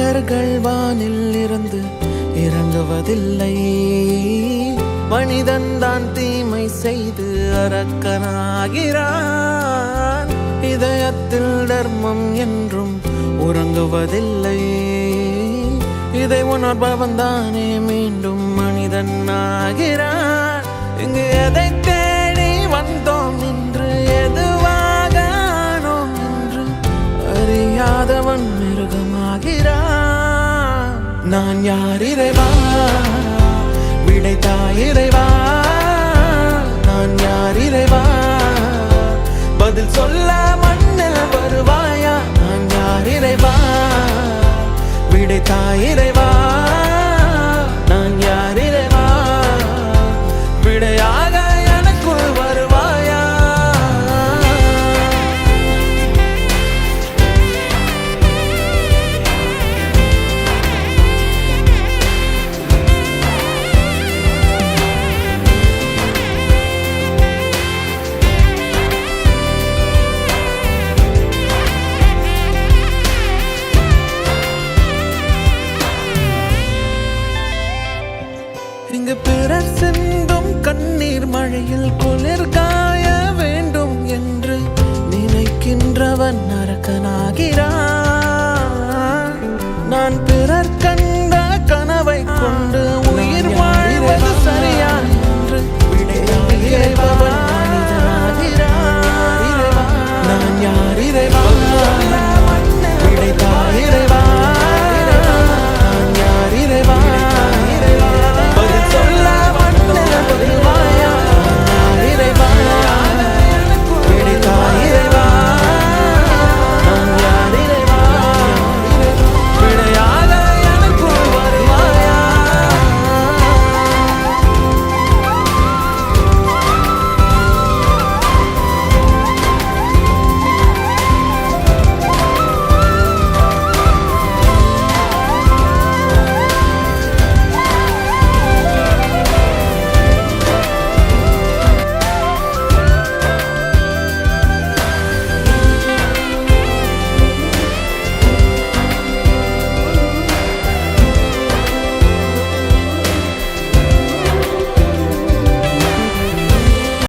கற்கள் வானில் இருந்து இறங்குவதில்லை. மனிதன் தான் தீமை செய்து அரக்கனாகிறான். இதயத்தில் தர்மம் என்றும் உறங்குவதில்லை. இதை உணர்பவன் தானே மீண்டும் மனிதன் ஆகிறான். இங்கு எதை தேடி வந்தோம் என்று, எதுவாக ஆனோம் என்று அறியாதவன் மிருகமாகிறான். நான் யார் இறைவா, விடைத்தாய் இறைவா. நான் யார் இறைவா, பதில் சொல்ல மண்ணில் வருவாயா. நான் யார் இறைவா, விடைத்தாய் இறைவா.